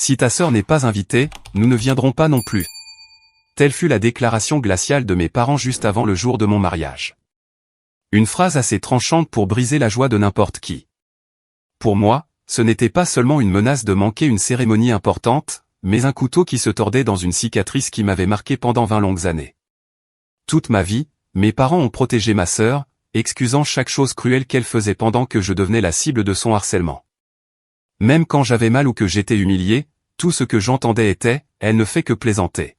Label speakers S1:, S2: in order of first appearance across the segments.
S1: Si ta sœur n'est pas invitée, nous ne viendrons pas non plus. Telle fut la déclaration glaciale de mes parents juste avant le jour de mon mariage. Une phrase assez tranchante pour briser la joie de n'importe qui. Pour moi, ce n'était pas seulement une menace de manquer une cérémonie importante, mais un couteau qui se tordait dans une cicatrice qui m'avait marqué pendant 20 longues années. Toute ma vie, mes parents ont protégé ma sœur, excusant chaque chose cruelle qu'elle faisait pendant que je devenais la cible de son harcèlement. Même quand j'avais mal ou que j'étais humilié, tout ce que j'entendais était « elle ne fait que plaisanter ».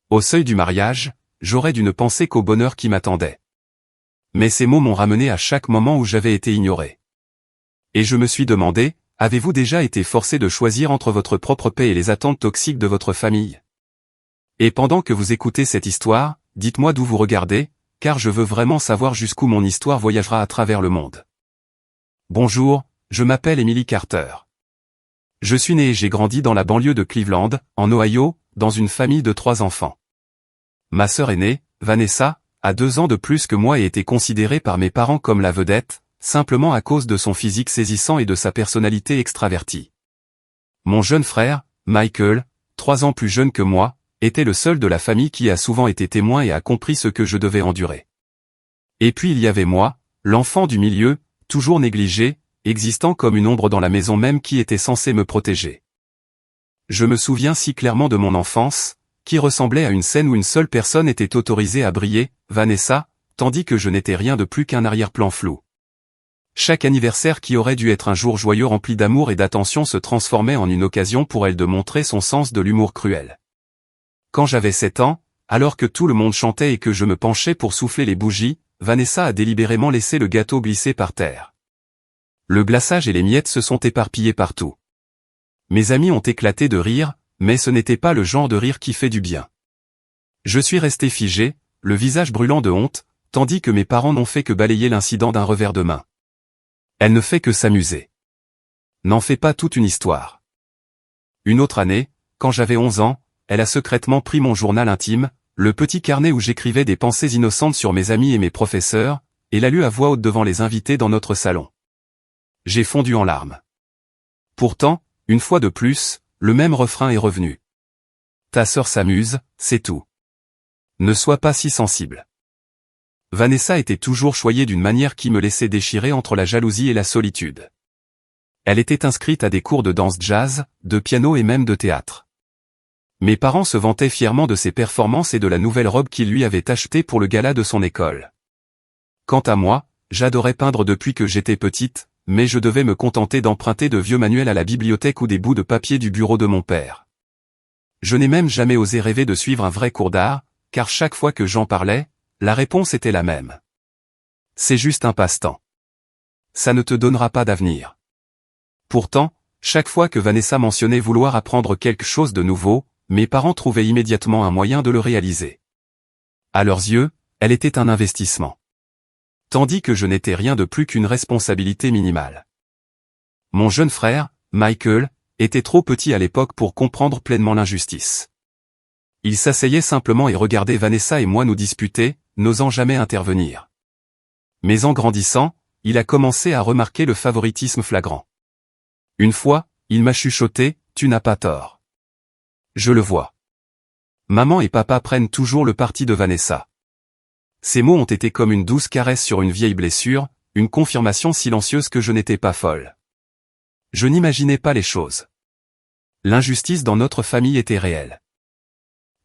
S1: Au seuil du mariage, j'aurais dû ne penser qu'au bonheur qui m'attendait. Mais ces mots m'ont ramené à chaque moment où j'avais été ignoré. Et je me suis demandé, avez-vous déjà été forcé de choisir entre votre propre paix et les attentes toxiques de votre famille? Et pendant que vous écoutez cette histoire, dites-moi d'où vous regardez, car je veux vraiment savoir jusqu'où mon histoire voyagera à travers le monde. Bonjour, je m'appelle Emily Carter. Je suis née et j'ai grandi dans la banlieue de Cleveland, en Ohio, dans une famille de 3 enfants. Ma sœur aînée, Vanessa, a 2 ans de plus que moi et était considérée par mes parents comme la vedette, simplement à cause de son physique saisissant et de sa personnalité extravertie. Mon jeune frère, Michael, 3 ans plus jeune que moi, était le seul de la famille qui a souvent été témoin et a compris ce que je devais endurer. Et puis il y avait moi, l'enfant du milieu, toujours négligé, existant comme une ombre dans la maison même qui était censée me protéger. Je me souviens si clairement de mon enfance, qui ressemblait à une scène où une seule personne était autorisée à briller, Vanessa, tandis que je n'étais rien de plus qu'un arrière-plan flou. Chaque anniversaire qui aurait dû être un jour joyeux rempli d'amour et d'attention se transformait en une occasion pour elle de montrer son sens de l'humour cruel. Quand j'avais 7 ans, alors que tout le monde chantait et que je me penchais pour souffler les bougies, Vanessa a délibérément laissé le gâteau glisser par terre. Le glaçage et les miettes se sont éparpillés partout. Mes amis ont éclaté de rire, mais ce n'était pas le genre de rire qui fait du bien. Je suis resté figé, le visage brûlant de honte, tandis que mes parents n'ont fait que balayer l'incident d'un revers de main. Elle ne fait que s'amuser. N'en fais pas toute une histoire. Une autre année, quand j'avais 11 ans, elle a secrètement pris mon journal intime, le petit carnet où j'écrivais des pensées innocentes sur mes amis et mes professeurs, et l'a lu à voix haute devant les invités dans notre salon. J'ai fondu en larmes. Pourtant, une fois de plus, le même refrain est revenu. Ta sœur s'amuse, c'est tout. Ne sois pas si sensible. Vanessa était toujours choyée d'une manière qui me laissait déchirer entre la jalousie et la solitude. Elle était inscrite à des cours de danse jazz, de piano et même de théâtre. Mes parents se vantaient fièrement de ses performances et de la nouvelle robe qu'ils lui avaient achetée pour le gala de son école. Quant à moi, j'adorais peindre depuis que j'étais petite, mais je devais me contenter d'emprunter de vieux manuels à la bibliothèque ou des bouts de papier du bureau de mon père. Je n'ai même jamais osé rêver de suivre un vrai cours d'art, car chaque fois que j'en parlais, la réponse était la même. C'est juste un passe-temps. Ça ne te donnera pas d'avenir. Pourtant, chaque fois que Vanessa mentionnait vouloir apprendre quelque chose de nouveau, mes parents trouvaient immédiatement un moyen de le réaliser. À leurs yeux, elle était un investissement. Tandis que je n'étais rien de plus qu'une responsabilité minimale. Mon jeune frère, Michael, était trop petit à l'époque pour comprendre pleinement l'injustice. Il s'asseyait simplement et regardait Vanessa et moi nous disputer, n'osant jamais intervenir. Mais en grandissant, il a commencé à remarquer le favoritisme flagrant. Une fois, il m'a chuchoté, « Tu n'as pas tort. » Je le vois. Maman et papa prennent toujours le parti de Vanessa. Ces mots ont été comme une douce caresse sur une vieille blessure, une confirmation silencieuse que je n'étais pas folle. Je n'imaginais pas les choses. L'injustice dans notre famille était réelle.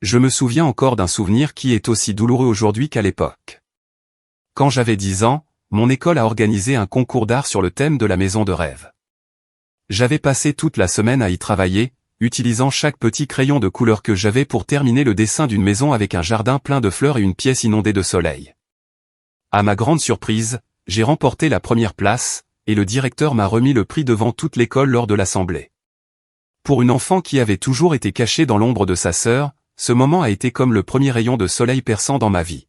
S1: Je me souviens encore d'un souvenir qui est aussi douloureux aujourd'hui qu'à l'époque. Quand j'avais 10 ans, mon école a organisé un concours d'art sur le thème de la maison de rêve. J'avais passé toute la semaine à y travailler, utilisant chaque petit crayon de couleur que j'avais pour terminer le dessin d'une maison avec un jardin plein de fleurs et une pièce inondée de soleil. À ma grande surprise, j'ai remporté la première place, et le directeur m'a remis le prix devant toute l'école lors de l'assemblée. Pour une enfant qui avait toujours été cachée dans l'ombre de sa sœur, ce moment a été comme le premier rayon de soleil perçant dans ma vie.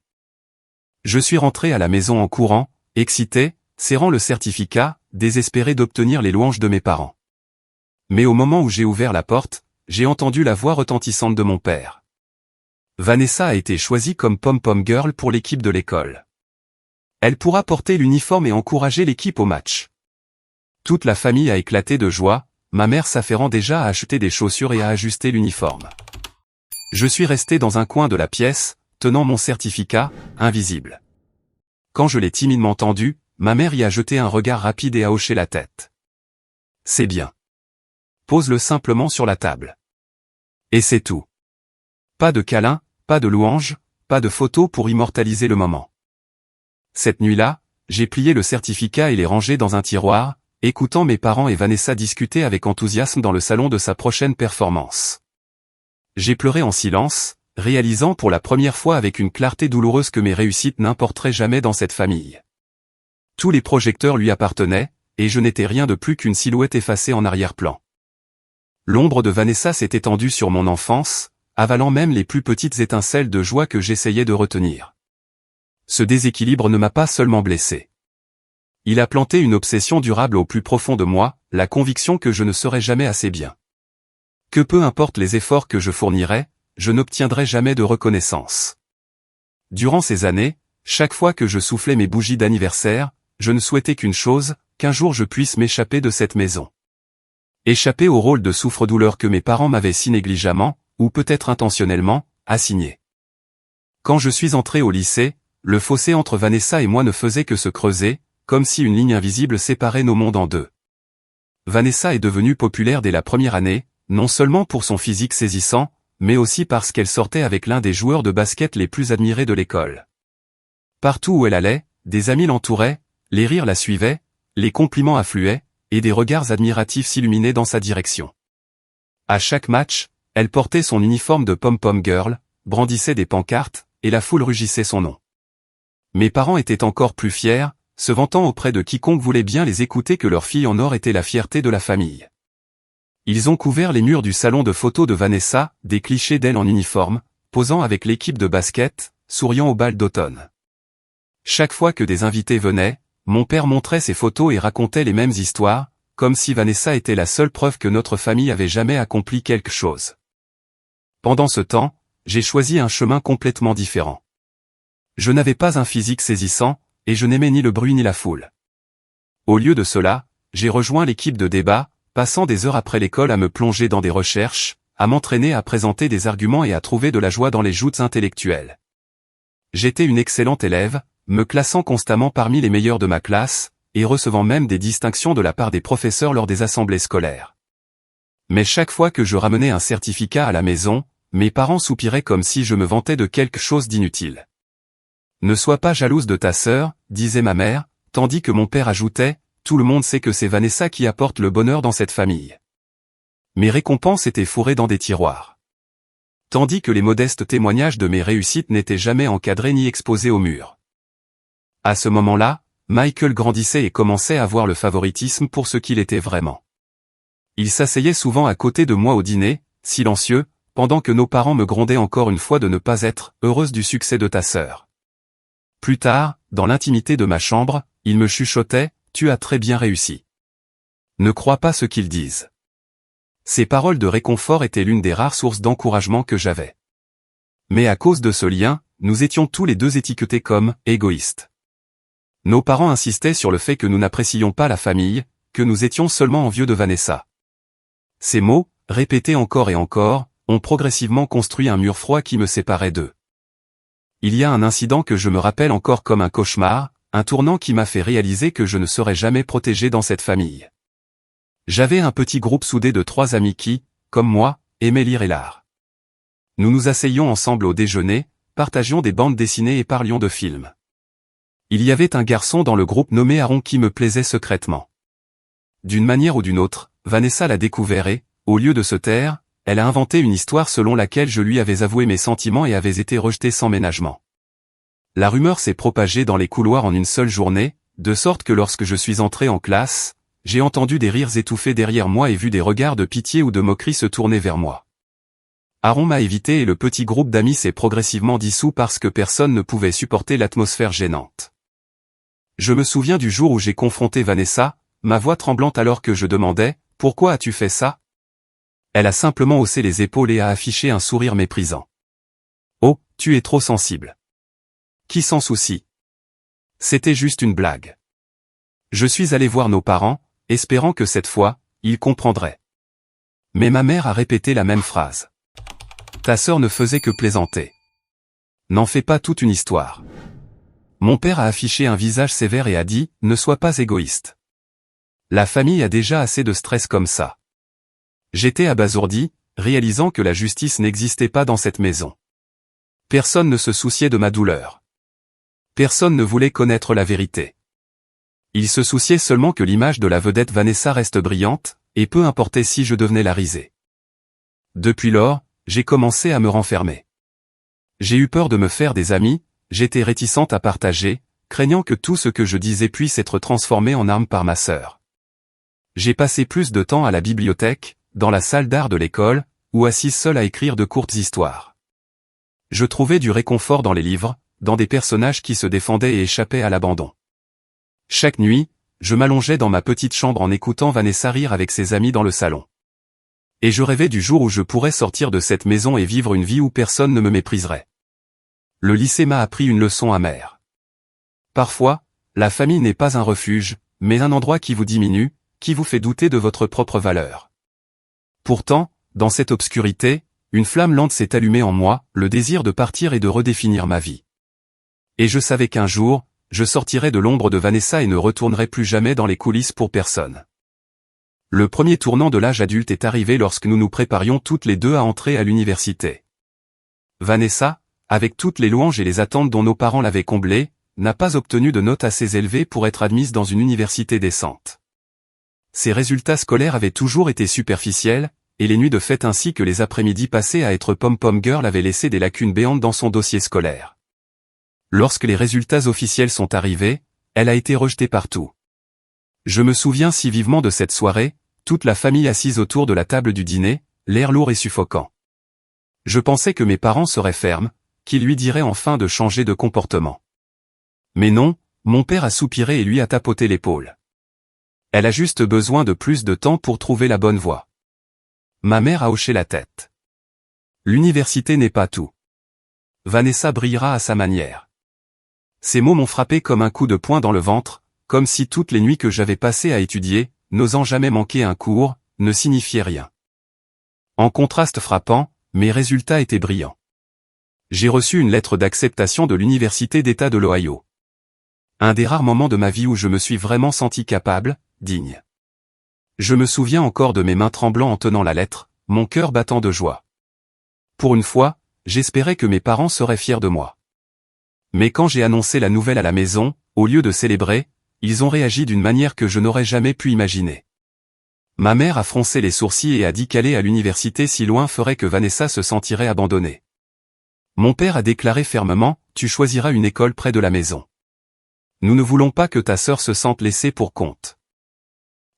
S1: Je suis rentré à la maison en courant, excité, serrant le certificat, désespéré d'obtenir les louanges de mes parents. Mais au moment où j'ai ouvert la porte, j'ai entendu la voix retentissante de mon père. Vanessa a été choisie comme pom-pom girl pour l'équipe de l'école. Elle pourra porter l'uniforme et encourager l'équipe au match. Toute la famille a éclaté de joie, ma mère s'affairant déjà à acheter des chaussures et à ajuster l'uniforme. Je suis resté dans un coin de la pièce, tenant mon certificat, invisible. Quand je l'ai timidement tendu, ma mère y a jeté un regard rapide et a hoché la tête. C'est bien. Pose-le simplement sur la table. Et c'est tout. Pas de câlin, pas de louange, pas de photo pour immortaliser le moment. Cette nuit-là, j'ai plié le certificat et l'ai rangé dans un tiroir, écoutant mes parents et Vanessa discuter avec enthousiasme dans le salon de sa prochaine performance. J'ai pleuré en silence, réalisant pour la première fois avec une clarté douloureuse que mes réussites n'importeraient jamais dans cette famille. Tous les projecteurs lui appartenaient, et je n'étais rien de plus qu'une silhouette effacée en arrière-plan. L'ombre de Vanessa s'est étendue sur mon enfance, avalant même les plus petites étincelles de joie que j'essayais de retenir. Ce déséquilibre ne m'a pas seulement blessé. Il a planté une obsession durable au plus profond de moi, la conviction que je ne serais jamais assez bien. Que peu importe les efforts que je fournirais, je n'obtiendrai jamais de reconnaissance. Durant ces années, chaque fois que je soufflais mes bougies d'anniversaire, je ne souhaitais qu'une chose, qu'un jour je puisse m'échapper de cette maison. Échapper au rôle de souffre-douleur que mes parents m'avaient si négligemment, ou peut-être intentionnellement, assigné. Quand je suis entré au lycée, le fossé entre Vanessa et moi ne faisait que se creuser, comme si une ligne invisible séparait nos mondes en deux. Vanessa est devenue populaire dès la première année, non seulement pour son physique saisissant, mais aussi parce qu'elle sortait avec l'un des joueurs de basket les plus admirés de l'école. Partout où elle allait, des amis l'entouraient, les rires la suivaient, les compliments affluaient, et des regards admiratifs s'illuminaient dans sa direction. À chaque match, elle portait son uniforme de pom-pom girl, brandissait des pancartes, et la foule rugissait son nom. Mes parents étaient encore plus fiers, se vantant auprès de quiconque voulait bien les écouter que leur fille en or était la fierté de la famille. Ils ont couvert les murs du salon de photos de Vanessa, des clichés d'elle en uniforme, posant avec l'équipe de basket, souriant au bal d'automne. Chaque fois que des invités venaient, mon père montrait ses photos et racontait les mêmes histoires, comme si Vanessa était la seule preuve que notre famille avait jamais accompli quelque chose. Pendant ce temps, j'ai choisi un chemin complètement différent. Je n'avais pas un physique saisissant, et je n'aimais ni le bruit ni la foule. Au lieu de cela, j'ai rejoint l'équipe de débat, passant des heures après l'école à me plonger dans des recherches, à m'entraîner à présenter des arguments et à trouver de la joie dans les joutes intellectuelles. J'étais une excellente élève, me classant constamment parmi les meilleurs de ma classe, et recevant même des distinctions de la part des professeurs lors des assemblées scolaires. Mais chaque fois que je ramenais un certificat à la maison, mes parents soupiraient comme si je me vantais de quelque chose d'inutile. Ne sois pas jalouse de ta sœur, disait ma mère, tandis que mon père ajoutait, tout le monde sait que c'est Vanessa qui apporte le bonheur dans cette famille. Mes récompenses étaient fourrées dans des tiroirs. Tandis que les modestes témoignages de mes réussites n'étaient jamais encadrés ni exposés au mur. À ce moment-là, Michael grandissait et commençait à voir le favoritisme pour ce qu'il était vraiment. Il s'asseyait souvent à côté de moi au dîner, silencieux, pendant que nos parents me grondaient encore une fois de ne pas être heureuse du succès de ta sœur. Plus tard, dans l'intimité de ma chambre, il me chuchotait, « Tu as très bien réussi. Ne crois pas ce qu'ils disent. » Ces paroles de réconfort étaient l'une des rares sources d'encouragement que j'avais. Mais à cause de ce lien, nous étions tous les deux étiquetés comme « égoïstes ». Nos parents insistaient sur le fait que nous n'apprécions pas la famille, que nous étions seulement envieux de Vanessa. Ces mots, répétés encore et encore, ont progressivement construit un mur froid qui me séparait d'eux. Il y a un incident que je me rappelle encore comme un cauchemar, un tournant qui m'a fait réaliser que je ne serais jamais protégé dans cette famille. J'avais un petit groupe soudé de 3 amis qui, comme moi, aimaient lire et l'art. Nous nous asseyions ensemble au déjeuner, partagions des bandes dessinées et parlions de films. Il y avait un garçon dans le groupe nommé Aaron qui me plaisait secrètement. D'une manière ou d'une autre, Vanessa l'a découvert et, au lieu de se taire, elle a inventé une histoire selon laquelle je lui avais avoué mes sentiments et avais été rejeté sans ménagement. La rumeur s'est propagée dans les couloirs en une seule journée, de sorte que lorsque je suis entré en classe, j'ai entendu des rires étouffés derrière moi et vu des regards de pitié ou de moquerie se tourner vers moi. Aaron m'a évité et le petit groupe d'amis s'est progressivement dissous parce que personne ne pouvait supporter l'atmosphère gênante. Je me souviens du jour où j'ai confronté Vanessa, ma voix tremblante alors que je demandais « Pourquoi as-tu fait ça ?» Elle a simplement haussé les épaules et a affiché un sourire méprisant. « Oh, tu es trop sensible. » Qui s'en soucie? C'était juste une blague. Je suis allé voir nos parents, espérant que cette fois, ils comprendraient. Mais ma mère a répété la même phrase. Ta sœur ne faisait que plaisanter. N'en fais pas toute une histoire. Mon père a affiché un visage sévère et a dit, ne sois pas égoïste. La famille a déjà assez de stress comme ça. J'étais abasourdi, réalisant que la justice n'existait pas dans cette maison. Personne ne se souciait de ma douleur. Personne ne voulait connaître la vérité. Il se souciait seulement que l'image de la vedette Vanessa reste brillante, et peu importait si je devenais la risée. Depuis lors, j'ai commencé à me renfermer. J'ai eu peur de me faire des amis, j'étais réticente à partager, craignant que tout ce que je disais puisse être transformé en arme par ma sœur. J'ai passé plus de temps à la bibliothèque, dans la salle d'art de l'école, ou assise seule à écrire de courtes histoires. Je trouvais du réconfort dans les livres, dans des personnages qui se défendaient et échappaient à l'abandon. Chaque nuit, je m'allongeais dans ma petite chambre en écoutant Vanessa rire avec ses amis dans le salon. Et je rêvais du jour où je pourrais sortir de cette maison et vivre une vie où personne ne me mépriserait. Le lycée m'a appris une leçon amère. Parfois, la famille n'est pas un refuge, mais un endroit qui vous diminue, qui vous fait douter de votre propre valeur. Pourtant, dans cette obscurité, une flamme lente s'est allumée en moi, le désir de partir et de redéfinir ma vie. Et je savais qu'un jour, je sortirais de l'ombre de Vanessa et ne retournerais plus jamais dans les coulisses pour personne. Le premier tournant de l'âge adulte est arrivé lorsque nous nous préparions toutes les deux à entrer à l'université. Vanessa, avec toutes les louanges et les attentes dont nos parents l'avaient comblée, n'a pas obtenu de notes assez élevées pour être admise dans une université décente. Ses résultats scolaires avaient toujours été superficiels, et les nuits de fête ainsi que les après-midi passés à être pom-pom girl avaient laissé des lacunes béantes dans son dossier scolaire. Lorsque les résultats officiels sont arrivés, elle a été rejetée partout. Je me souviens si vivement de cette soirée, toute la famille assise autour de la table du dîner, l'air lourd et suffocant. Je pensais que mes parents seraient fermes, qu'ils lui diraient enfin de changer de comportement. Mais non, mon père a soupiré et lui a tapoté l'épaule. Elle a juste besoin de plus de temps pour trouver la bonne voie. Ma mère a hoché la tête. L'université n'est pas tout. Vanessa brillera à sa manière. Ces mots m'ont frappé comme un coup de poing dans le ventre, comme si toutes les nuits que j'avais passées à étudier, n'osant jamais manquer un cours, ne signifiaient rien. En contraste frappant, mes résultats étaient brillants. J'ai reçu une lettre d'acceptation de l'Université d'État de l'Ohio. Un des rares moments de ma vie où je me suis vraiment senti capable, digne. Je me souviens encore de mes mains tremblant en tenant la lettre, mon cœur battant de joie. Pour une fois, j'espérais que mes parents seraient fiers de moi. Mais quand j'ai annoncé la nouvelle à la maison, au lieu de célébrer, ils ont réagi d'une manière que je n'aurais jamais pu imaginer. Ma mère a froncé les sourcils et a dit qu'aller à l'université si loin ferait que Vanessa se sentirait abandonnée. Mon père a déclaré fermement, tu choisiras une école près de la maison. Nous ne voulons pas que ta sœur se sente laissée pour compte.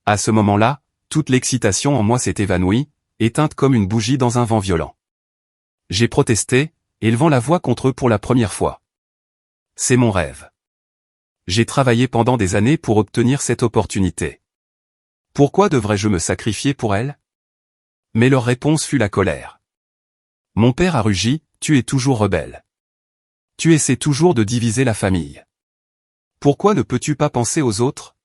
S1: À ce moment-là, toute l'excitation en moi s'est évanouie, éteinte comme une bougie dans un vent violent. J'ai protesté, élevant la voix contre eux pour la première fois. C'est mon rêve. J'ai travaillé pendant des années pour obtenir cette opportunité. Pourquoi devrais-je me sacrifier pour elle? Mais leur réponse fut la colère. Mon père a rugi, tu es toujours rebelle. Tu essaies toujours de diviser la famille. Pourquoi ne peux-tu pas penser aux autres?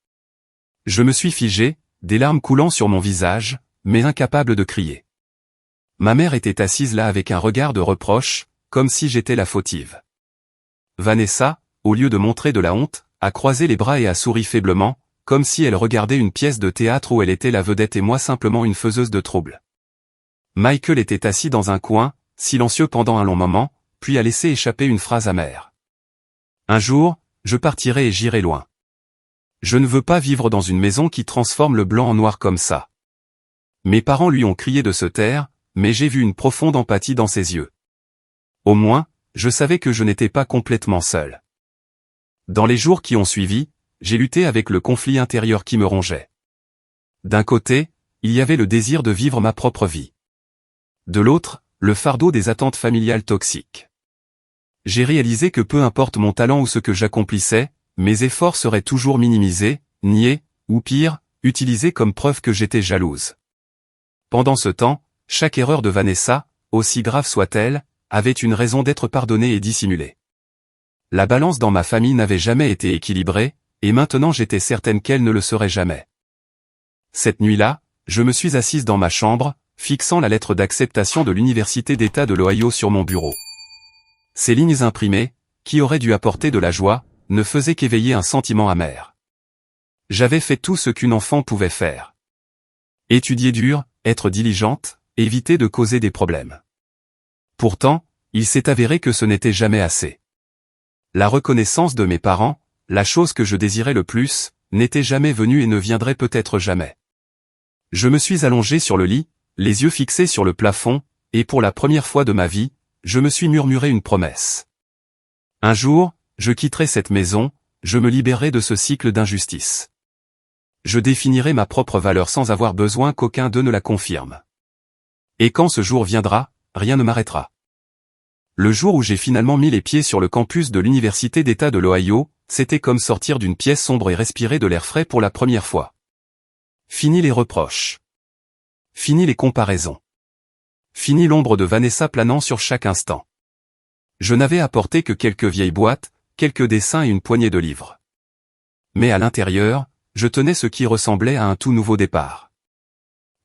S1: Je me suis figé, des larmes coulant sur mon visage, mais incapable de crier. Ma mère était assise là avec un regard de reproche, comme si j'étais la fautive. Vanessa, au lieu de montrer de la honte, a croisé les bras et a souri faiblement, comme si elle regardait une pièce de théâtre où elle était la vedette et moi simplement une faiseuse de troubles. Michael était assis dans un coin, silencieux pendant un long moment, puis a laissé échapper une phrase amère. Un jour, je partirai et j'irai loin. Je ne veux pas vivre dans une maison qui transforme le blanc en noir comme ça. Mes parents lui ont crié de se taire, mais j'ai vu une profonde empathie dans ses yeux. Au moins, je savais que je n'étais pas complètement seul. Dans les jours qui ont suivi, j'ai lutté avec le conflit intérieur qui me rongeait. D'un côté, il y avait le désir de vivre ma propre vie. De l'autre, le fardeau des attentes familiales toxiques. J'ai réalisé que peu importe mon talent ou ce que j'accomplissais, mes efforts seraient toujours minimisés, niés, ou pire, utilisés comme preuve que j'étais jalouse. Pendant ce temps, chaque erreur de Vanessa, aussi grave soit-elle, avait une raison d'être pardonnée et dissimulée. La balance dans ma famille n'avait jamais été équilibrée, et maintenant j'étais certaine qu'elle ne le serait jamais. Cette nuit-là, je me suis assise dans ma chambre, fixant la lettre d'acceptation de l'Université d'État de l'Ohio sur mon bureau. Ces lignes imprimées, qui auraient dû apporter de la joie, ne faisaient qu'éveiller un sentiment amer. J'avais fait tout ce qu'une enfant pouvait faire. Étudier dur, être diligente, éviter de causer des problèmes. Pourtant, il s'est avéré que ce n'était jamais assez. La reconnaissance de mes parents, la chose que je désirais le plus, n'était jamais venue et ne viendrait peut-être jamais. Je me suis allongé sur le lit, les yeux fixés sur le plafond, et pour la première fois de ma vie, je me suis murmuré une promesse. Un jour, je quitterai cette maison, je me libérerai de ce cycle d'injustice. Je définirai ma propre valeur sans avoir besoin qu'aucun d'eux ne la confirme. Et quand ce jour viendra, rien ne m'arrêtera. Le jour où j'ai finalement mis les pieds sur le campus de l'Université d'État de l'Ohio, c'était comme sortir d'une pièce sombre et respirer de l'air frais pour la première fois. Fini les reproches. Fini les comparaisons. Fini l'ombre de Vanessa planant sur chaque instant. Je n'avais apporté que quelques vieilles boîtes, quelques dessins et une poignée de livres. Mais à l'intérieur, je tenais ce qui ressemblait à un tout nouveau départ.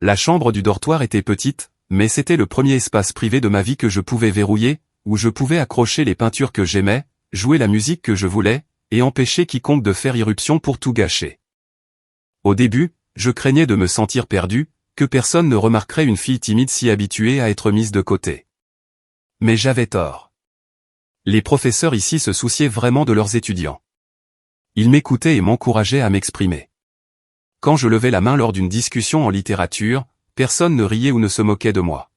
S1: La chambre du dortoir était petite, mais c'était le premier espace privé de ma vie que je pouvais verrouiller, où je pouvais accrocher les peintures que j'aimais, jouer la musique que je voulais, et empêcher quiconque de faire irruption pour tout gâcher. Au début, je craignais de me sentir perdu, que personne ne remarquerait une fille timide si habituée à être mise de côté. Mais j'avais tort. Les professeurs ici se souciaient vraiment de leurs étudiants. Ils m'écoutaient et m'encourageaient à m'exprimer. Quand je levais la main lors d'une discussion en littérature, personne ne riait ou ne se moquait de moi.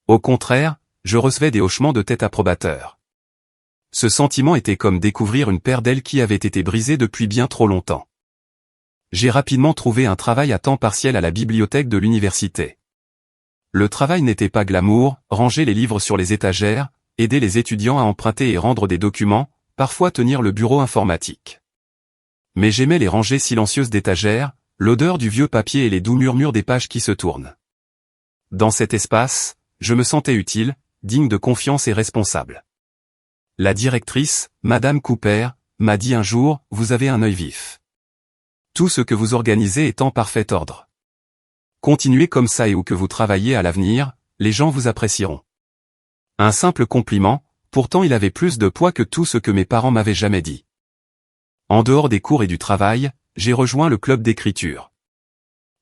S1: Au contraire, je recevais des hochements de tête approbateurs. Ce sentiment était comme découvrir une paire d'ailes qui avait été brisée depuis bien trop longtemps. J'ai rapidement trouvé un travail à temps partiel à la bibliothèque de l'université. Le travail n'était pas glamour, ranger les livres sur les étagères, aider les étudiants à emprunter et rendre des documents, parfois tenir le bureau informatique. Mais j'aimais les rangées silencieuses d'étagères, l'odeur du vieux papier et les doux murmures des pages qui se tournent. Dans cet espace, je me sentais utile, digne de confiance et responsable. La directrice, Madame Cooper, m'a dit un jour, « Vous avez un œil vif. Tout ce que vous organisez est en parfait ordre. Continuez comme ça et où que vous travaillez à l'avenir, les gens vous apprécieront. » Un simple compliment, pourtant il avait plus de poids que tout ce que mes parents m'avaient jamais dit. En dehors des cours et du travail, j'ai rejoint le club d'écriture.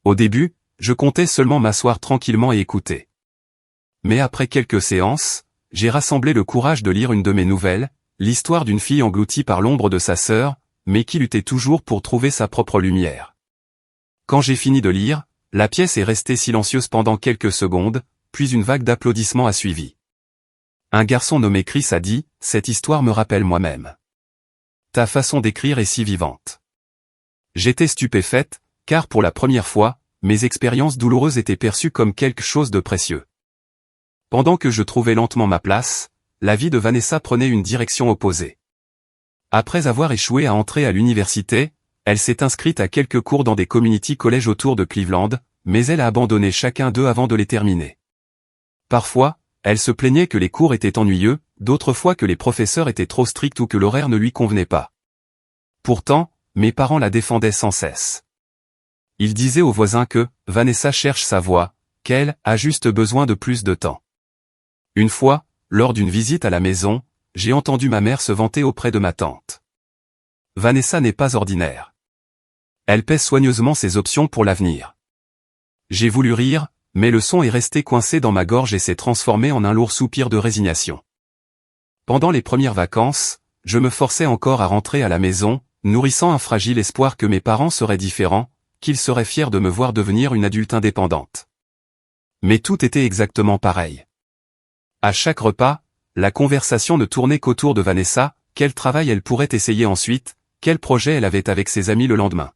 S1: Au début, je comptais seulement m'asseoir tranquillement et écouter. Mais après quelques séances, j'ai rassemblé le courage de lire une de mes nouvelles, l'histoire d'une fille engloutie par l'ombre de sa sœur, mais qui luttait toujours pour trouver sa propre lumière. Quand j'ai fini de lire, la pièce est restée silencieuse pendant quelques secondes, puis une vague d'applaudissements a suivi. Un garçon nommé Chris a dit, « Cette histoire me rappelle moi-même. Ta façon d'écrire est si vivante. » J'étais stupéfaite, car pour la première fois, mes expériences douloureuses étaient perçues comme quelque chose de précieux. Pendant que je trouvais lentement ma place, la vie de Vanessa prenait une direction opposée. Après avoir échoué à entrer à l'université, elle s'est inscrite à quelques cours dans des community collèges autour de Cleveland, mais elle a abandonné chacun d'eux avant de les terminer. Parfois, elle se plaignait que les cours étaient ennuyeux, d'autres fois que les professeurs étaient trop stricts ou que l'horaire ne lui convenait pas. Pourtant, mes parents la défendaient sans cesse. Ils disaient aux voisins que Vanessa cherche sa voie, qu'elle a juste besoin de plus de temps. Une fois, lors d'une visite à la maison, j'ai entendu ma mère se vanter auprès de ma tante. Vanessa n'est pas ordinaire. Elle pèse soigneusement ses options pour l'avenir. J'ai voulu rire, mais le son est resté coincé dans ma gorge et s'est transformé en un lourd soupir de résignation. Pendant les premières vacances, je me forçais encore à rentrer à la maison, nourrissant un fragile espoir que mes parents seraient différents, qu'ils seraient fiers de me voir devenir une adulte indépendante. Mais tout était exactement pareil. À chaque repas, la conversation ne tournait qu'autour de Vanessa, quel travail elle pourrait essayer ensuite, quel projet elle avait avec ses amis le lendemain.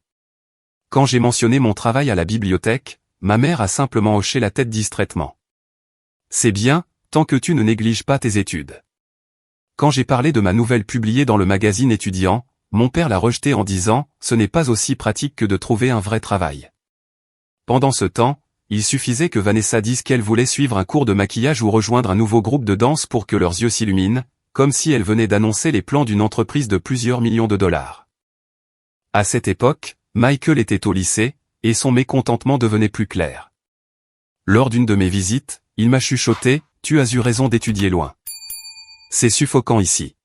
S1: Quand j'ai mentionné mon travail à la bibliothèque, ma mère a simplement hoché la tête distraitement. C'est bien, tant que tu ne négliges pas tes études. Quand j'ai parlé de ma nouvelle publiée dans le magazine étudiant, mon père l'a rejetée en disant, ce n'est pas aussi pratique que de trouver un vrai travail. Pendant ce temps, il suffisait que Vanessa dise qu'elle voulait suivre un cours de maquillage ou rejoindre un nouveau groupe de danse pour que leurs yeux s'illuminent, comme si elle venait d'annoncer les plans d'une entreprise de plusieurs millions de dollars. À cette époque, Michael était au lycée, et son mécontentement devenait plus clair. Lors d'une de mes visites, il m'a chuchoté, « Tu as eu raison d'étudier loin. C'est suffocant ici. »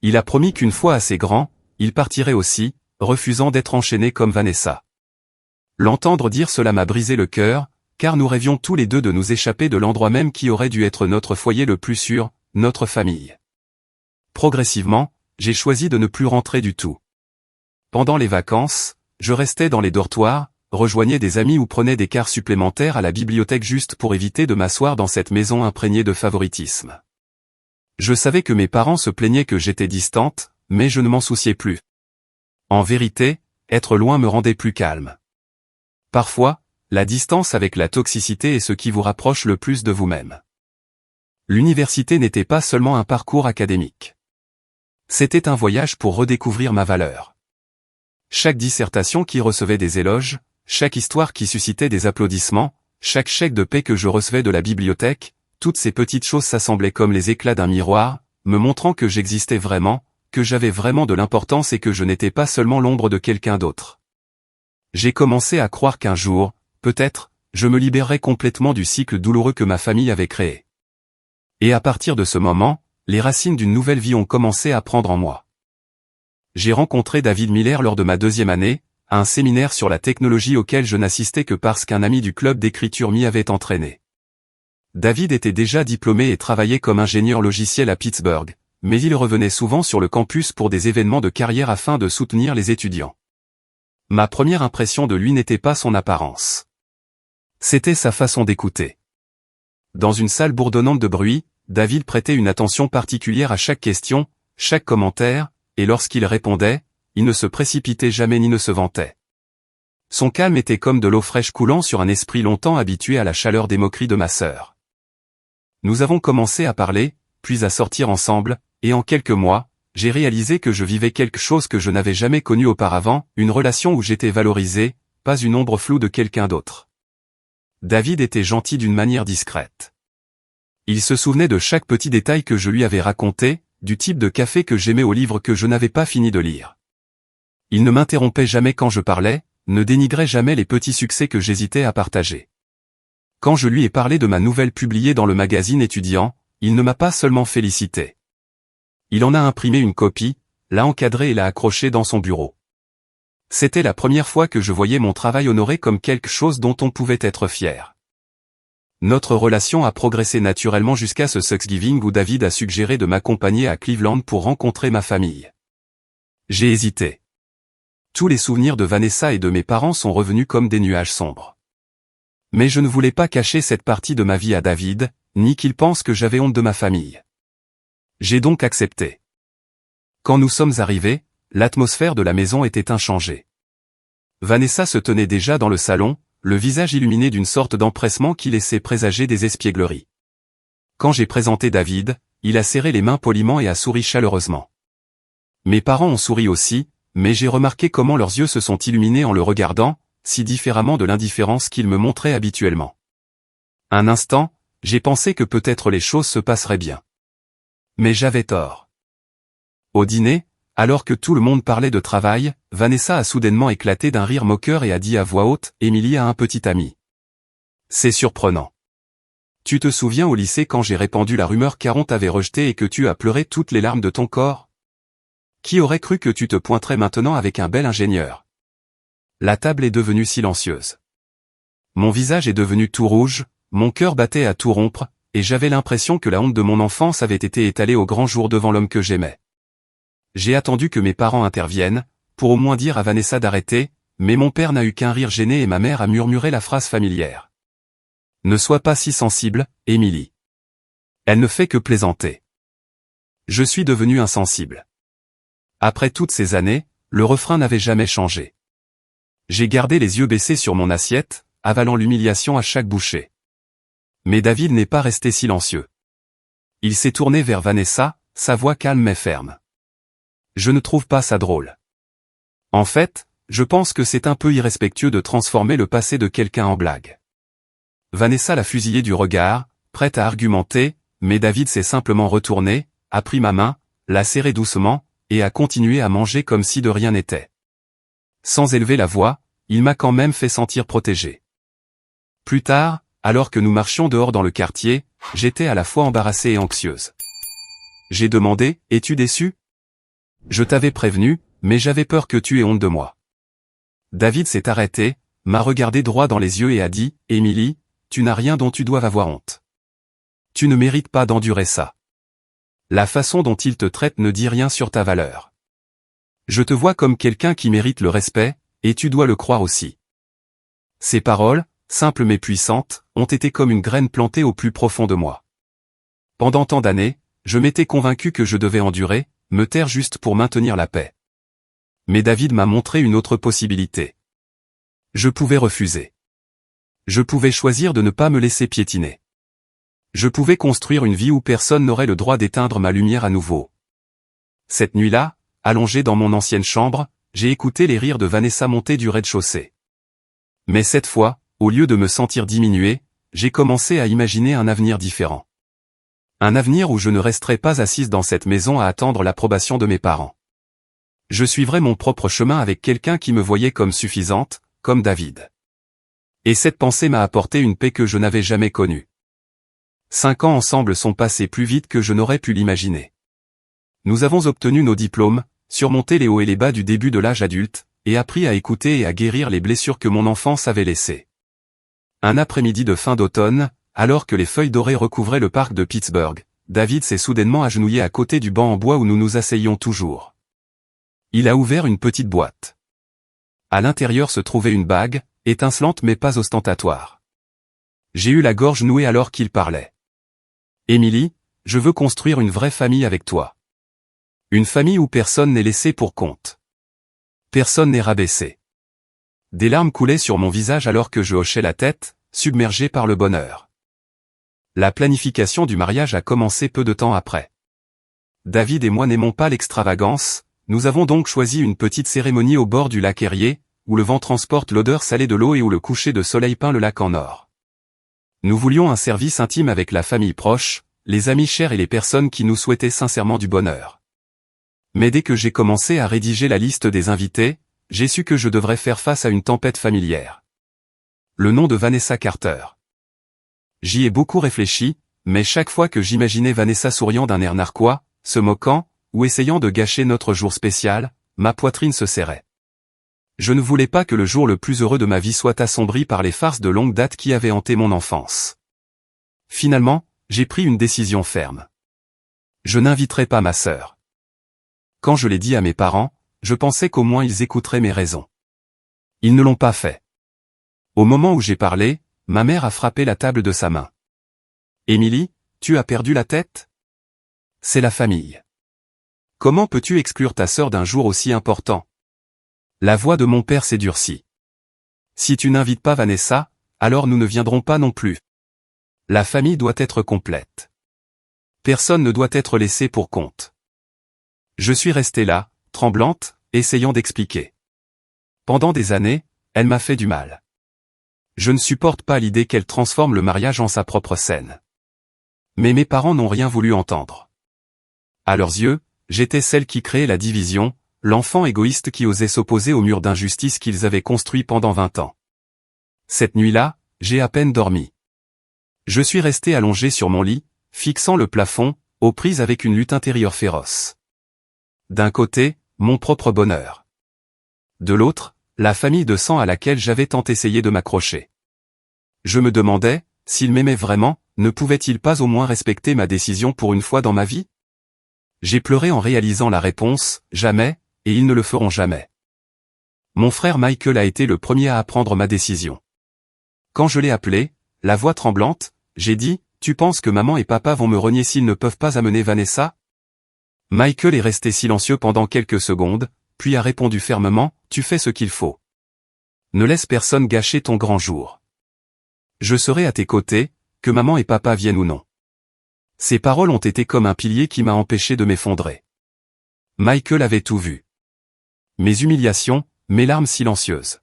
S1: Il a promis qu'une fois assez grand, il partirait aussi, refusant d'être enchaîné comme Vanessa. L'entendre dire cela m'a brisé le cœur, car nous rêvions tous les deux de nous échapper de l'endroit même qui aurait dû être notre foyer le plus sûr, notre famille. Progressivement, j'ai choisi de ne plus rentrer du tout. Pendant les vacances, je restais dans les dortoirs, rejoignais des amis ou prenais des quarts supplémentaires à la bibliothèque juste pour éviter de m'asseoir dans cette maison imprégnée de favoritisme. Je savais que mes parents se plaignaient que j'étais distante, mais je ne m'en souciais plus. En vérité, être loin me rendait plus calme. Parfois, la distance avec la toxicité est ce qui vous rapproche le plus de vous-même. L'université n'était pas seulement un parcours académique. C'était un voyage pour redécouvrir ma valeur. Chaque dissertation qui recevait des éloges, chaque histoire qui suscitait des applaudissements, chaque chèque de paie que je recevais de la bibliothèque, toutes ces petites choses s'assemblaient comme les éclats d'un miroir, me montrant que j'existais vraiment, que j'avais vraiment de l'importance et que je n'étais pas seulement l'ombre de quelqu'un d'autre. J'ai commencé à croire qu'un jour, peut-être, je me libérerais complètement du cycle douloureux que ma famille avait créé. Et à partir de ce moment, les racines d'une nouvelle vie ont commencé à prendre en moi. J'ai rencontré David Miller lors de ma 2e année, à un séminaire sur la technologie auquel je n'assistais que parce qu'un ami du club d'écriture m'y avait entraîné. David était déjà diplômé et travaillait comme ingénieur logiciel à Pittsburgh, mais il revenait souvent sur le campus pour des événements de carrière afin de soutenir les étudiants. Ma première impression de lui n'était pas son apparence. C'était sa façon d'écouter. Dans une salle bourdonnante de bruit, David prêtait une attention particulière à chaque question, chaque commentaire, et lorsqu'il répondait, il ne se précipitait jamais ni ne se vantait. Son calme était comme de l'eau fraîche coulant sur un esprit longtemps habitué à la chaleur des moqueries de ma sœur. Nous avons commencé à parler, puis à sortir ensemble, et en quelques mois, j'ai réalisé que je vivais quelque chose que je n'avais jamais connu auparavant, une relation où j'étais valorisé, pas une ombre floue de quelqu'un d'autre. David était gentil d'une manière discrète. Il se souvenait de chaque petit détail que je lui avais raconté, du type de café que j'aimais au livre que je n'avais pas fini de lire. Il ne m'interrompait jamais quand je parlais, ne dénigrait jamais les petits succès que j'hésitais à partager. Quand je lui ai parlé de ma nouvelle publiée dans le magazine étudiant, il ne m'a pas seulement félicité. Il en a imprimé une copie, l'a encadrée et l'a accrochée dans son bureau. C'était la première fois que je voyais mon travail honoré comme quelque chose dont on pouvait être fier. Notre relation a progressé naturellement jusqu'à ce Thanksgiving où David a suggéré de m'accompagner à Cleveland pour rencontrer ma famille. J'ai hésité. Tous les souvenirs de Vanessa et de mes parents sont revenus comme des nuages sombres. Mais je ne voulais pas cacher cette partie de ma vie à David, ni qu'il pense que j'avais honte de ma famille. J'ai donc accepté. Quand nous sommes arrivés, l'atmosphère de la maison était inchangée. Vanessa se tenait déjà dans le salon, le visage illuminé d'une sorte d'empressement qui laissait présager des espiègleries. Quand j'ai présenté David, il a serré les mains poliment et a souri chaleureusement. Mes parents ont souri aussi, mais j'ai remarqué comment leurs yeux se sont illuminés en le regardant, si différemment de l'indifférence qu'ils me montraient habituellement. Un instant, j'ai pensé que peut-être les choses se passeraient bien. Mais j'avais tort. Au dîner, alors que tout le monde parlait de travail, Vanessa a soudainement éclaté d'un rire moqueur et a dit à voix haute, « Émilie a un petit ami. » C'est surprenant. Tu te souviens au lycée quand j'ai répandu la rumeur qu'Aaron t'avait rejeté et que tu as pleuré toutes les larmes de ton corps? Qui aurait cru que tu te pointerais maintenant avec un bel ingénieur? La table est devenue silencieuse. Mon visage est devenu tout rouge, mon cœur battait à tout rompre, et j'avais l'impression que la honte de mon enfance avait été étalée au grand jour devant l'homme que j'aimais. J'ai attendu que mes parents interviennent, pour au moins dire à Vanessa d'arrêter, mais mon père n'a eu qu'un rire gêné et ma mère a murmuré la phrase familière. Ne sois pas si sensible, Émilie. Elle ne fait que plaisanter. Je suis devenu insensible. Après toutes ces années, le refrain n'avait jamais changé. J'ai gardé les yeux baissés sur mon assiette, avalant l'humiliation à chaque bouchée. Mais David n'est pas resté silencieux. Il s'est tourné vers Vanessa, sa voix calme mais ferme. Je ne trouve pas ça drôle. En fait, je pense que c'est un peu irrespectueux de transformer le passé de quelqu'un en blague. Vanessa l'a fusillé du regard, prête à argumenter, mais David s'est simplement retourné, a pris ma main, l'a serrée doucement, et a continué à manger comme si de rien n'était. Sans élever la voix, il m'a quand même fait sentir protégé. Plus tard, alors que nous marchions dehors dans le quartier, j'étais à la fois embarrassée et anxieuse. J'ai demandé, es-tu déçu? Je t'avais prévenu, mais j'avais peur que tu aies honte de moi. David s'est arrêté, m'a regardé droit dans les yeux et a dit, Émilie, tu n'as rien dont tu doives avoir honte. Tu ne mérites pas d'endurer ça. La façon dont il te traite ne dit rien sur ta valeur. Je te vois comme quelqu'un qui mérite le respect, et tu dois le croire aussi. Ces paroles, simples mais puissantes, ont été comme une graine plantée au plus profond de moi. Pendant tant d'années, je m'étais convaincu que je devais endurer, me taire juste pour maintenir la paix. Mais David m'a montré une autre possibilité. Je pouvais refuser. Je pouvais choisir de ne pas me laisser piétiner. Je pouvais construire une vie où personne n'aurait le droit d'éteindre ma lumière à nouveau. Cette nuit-là, allongé dans mon ancienne chambre, j'ai écouté les rires de Vanessa monter du rez-de-chaussée. Mais cette fois, au lieu de me sentir diminué, j'ai commencé à imaginer un avenir différent. Un avenir où je ne resterai pas assise dans cette maison à attendre l'approbation de mes parents. Je suivrai mon propre chemin avec quelqu'un qui me voyait comme suffisante, comme David. Et cette pensée m'a apporté une paix que je n'avais jamais connue. 5 ans ensemble sont passés plus vite que je n'aurais pu l'imaginer. Nous avons obtenu nos diplômes, surmonté les hauts et les bas du début de l'âge adulte, et appris à écouter et à guérir les blessures que mon enfance avait laissées. Un après-midi de fin d'automne, alors que les feuilles dorées recouvraient le parc de Pittsburgh, David s'est soudainement agenouillé à côté du banc en bois où nous nous asseyions toujours. Il a ouvert une petite boîte. À l'intérieur se trouvait une bague, étincelante mais pas ostentatoire. J'ai eu la gorge nouée alors qu'il parlait. Émilie, je veux construire une vraie famille avec toi. Une famille où personne n'est laissé pour compte. Personne n'est rabaissé. Des larmes coulaient sur mon visage alors que je hochais la tête, submergé par le bonheur. La planification du mariage a commencé peu de temps après. David et moi n'aimons pas l'extravagance, nous avons donc choisi une petite cérémonie au bord du lac Erie, où le vent transporte l'odeur salée de l'eau et où le coucher de soleil peint le lac en or. Nous voulions un service intime avec la famille proche, les amis chers et les personnes qui nous souhaitaient sincèrement du bonheur. Mais dès que j'ai commencé à rédiger la liste des invités, j'ai su que je devrais faire face à une tempête familière. Le nom de Vanessa Carter. J'y ai beaucoup réfléchi, mais chaque fois que j'imaginais Vanessa souriant d'un air narquois, se moquant, ou essayant de gâcher notre jour spécial, ma poitrine se serrait. Je ne voulais pas que le jour le plus heureux de ma vie soit assombri par les farces de longue date qui avaient hanté mon enfance. Finalement, j'ai pris une décision ferme. Je n'inviterai pas ma sœur. Quand je l'ai dit à mes parents, je pensais qu'au moins ils écouteraient mes raisons. Ils ne l'ont pas fait. Au moment où j'ai parlé, ma mère a frappé la table de sa main. Émilie, tu as perdu la tête? C'est la famille. Comment peux-tu exclure ta sœur d'un jour aussi important? La voix de mon père s'est durcie. Si tu n'invites pas Vanessa, alors nous ne viendrons pas non plus. La famille doit être complète. Personne ne doit être laissé pour compte. Je suis restée là, tremblante, essayant d'expliquer. Pendant des années, elle m'a fait du mal. Je ne supporte pas l'idée qu'elle transforme le mariage en sa propre scène. Mais mes parents n'ont rien voulu entendre. À leurs yeux, j'étais celle qui créait la division, l'enfant égoïste qui osait s'opposer au mur d'injustice qu'ils avaient construit pendant 20 ans. Cette nuit-là, j'ai à peine dormi. Je suis resté allongé sur mon lit, fixant le plafond, aux prises avec une lutte intérieure féroce. D'un côté, mon propre bonheur. De l'autre, la famille de sang à laquelle j'avais tant essayé de m'accrocher. Je me demandais, s'ils m'aimaient vraiment, ne pouvaient-ils pas au moins respecter ma décision pour une fois dans ma vie? J'ai pleuré en réalisant la réponse, jamais, et ils ne le feront jamais. Mon frère Michael a été le premier à apprendre ma décision. Quand je l'ai appelé, la voix tremblante, j'ai dit, tu penses que maman et papa vont me renier s'ils ne peuvent pas amener Vanessa? Michael est resté silencieux pendant quelques secondes, puis a répondu fermement, tu fais ce qu'il faut. Ne laisse personne gâcher ton grand jour. Je serai à tes côtés, que maman et papa viennent ou non. Ces paroles ont été comme un pilier qui m'a empêché de m'effondrer. Michael avait tout vu. Mes humiliations, mes larmes silencieuses.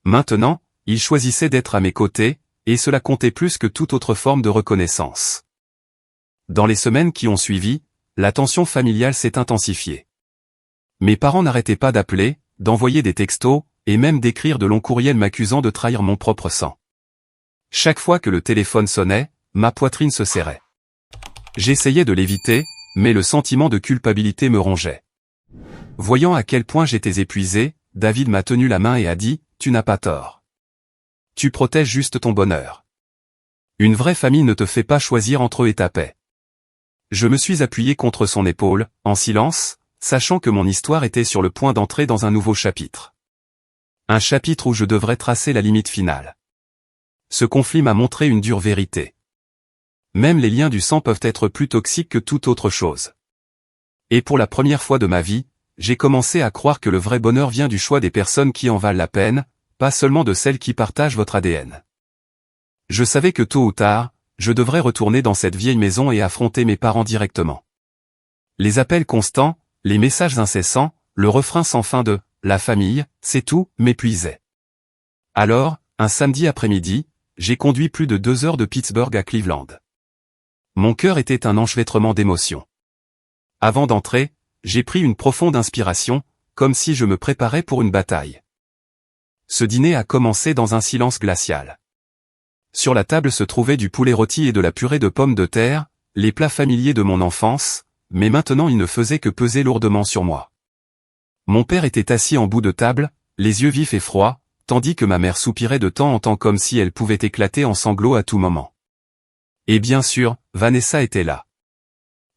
S1: Maintenant, il choisissait d'être à mes côtés, et cela comptait plus que toute autre forme de reconnaissance. Dans les semaines qui ont suivi, la tension familiale s'est intensifiée. Mes parents n'arrêtaient pas d'appeler, d'envoyer des textos, et même d'écrire de longs courriels m'accusant de trahir mon propre sang. Chaque fois que le téléphone sonnait, ma poitrine se serrait. J'essayais de l'éviter, mais le sentiment de culpabilité me rongeait. Voyant à quel point j'étais épuisé, David m'a tenu la main et a dit « Tu n'as pas tort. Tu protèges juste ton bonheur. Une vraie famille ne te fait pas choisir entre eux et ta paix. » Je me suis appuyé contre son épaule, en silence, sachant que mon histoire était sur le point d'entrer dans un nouveau chapitre. Un chapitre où je devrais tracer la limite finale. Ce conflit m'a montré une dure vérité. Même les liens du sang peuvent être plus toxiques que toute autre chose. Et pour la première fois de ma vie, j'ai commencé à croire que le vrai bonheur vient du choix des personnes qui en valent la peine, pas seulement de celles qui partagent votre ADN. Je savais que tôt ou tard, je devrais retourner dans cette vieille maison et affronter mes parents directement. Les appels constants, les messages incessants, le refrain sans fin de « la famille, c'est tout » m'épuisaient. Alors, un samedi après-midi, j'ai conduit plus de 2 heures de Pittsburgh à Cleveland. Mon cœur était un enchevêtrement d'émotions. Avant d'entrer, j'ai pris une profonde inspiration, comme si je me préparais pour une bataille. Ce dîner a commencé dans un silence glacial. Sur la table se trouvait du poulet rôti et de la purée de pommes de terre, les plats familiers de mon enfance, mais maintenant ils ne faisaient que peser lourdement sur moi. Mon père était assis en bout de table, les yeux vifs et froids, tandis que ma mère soupirait de temps en temps comme si elle pouvait éclater en sanglots à tout moment. Et bien sûr, Vanessa était là.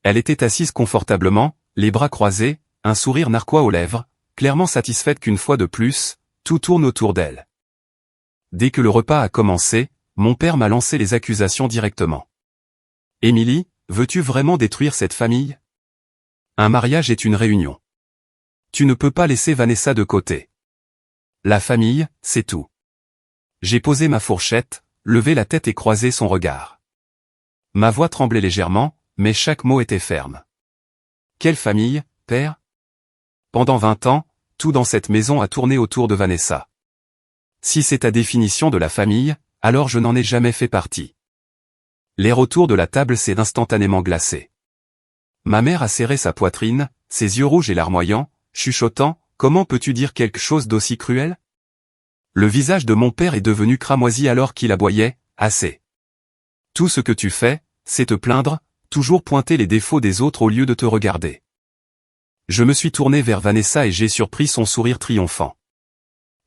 S1: Elle était assise confortablement, les bras croisés, un sourire narquois aux lèvres, clairement satisfaite qu'une fois de plus, tout tourne autour d'elle. Dès que le repas a commencé, mon père m'a lancé les accusations directement. « Émilie, veux-tu vraiment détruire cette famille ? Un mariage est une réunion. Tu ne peux pas laisser Vanessa de côté. La famille, c'est tout. » J'ai posé ma fourchette, levé la tête et croisé son regard. Ma voix tremblait légèrement, mais chaque mot était ferme. Quelle famille, père ? Pendant 20 ans, tout dans cette maison a tourné autour de Vanessa. Si c'est ta définition de la famille, alors je n'en ai jamais fait partie. L'air autour de la table s'est instantanément glacé. Ma mère a serré sa poitrine, ses yeux rouges et larmoyants, chuchotant « Comment peux-tu dire quelque chose d'aussi cruel ?» Le visage de mon père est devenu cramoisi alors qu'il aboyait « Assez. Tout ce que tu fais, c'est te plaindre, toujours pointer les défauts des autres au lieu de te regarder. » Je me suis tourné vers Vanessa et j'ai surpris son sourire triomphant.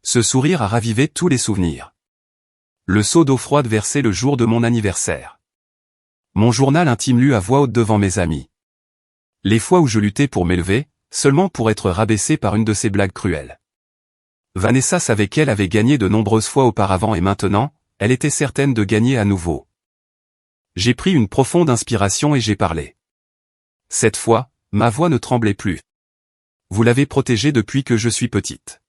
S1: Ce sourire a ravivé tous les souvenirs. Le seau d'eau froide versé le jour de mon anniversaire. Mon journal intime lu à voix haute devant mes amis. Les fois où je luttais pour m'élever, seulement pour être rabaissé par une de ces blagues cruelles. Vanessa savait qu'elle avait gagné de nombreuses fois auparavant et maintenant, elle était certaine de gagner à nouveau. J'ai pris une profonde inspiration et j'ai parlé. Cette fois, ma voix ne tremblait plus. Vous l'avez protégée depuis que je suis petite.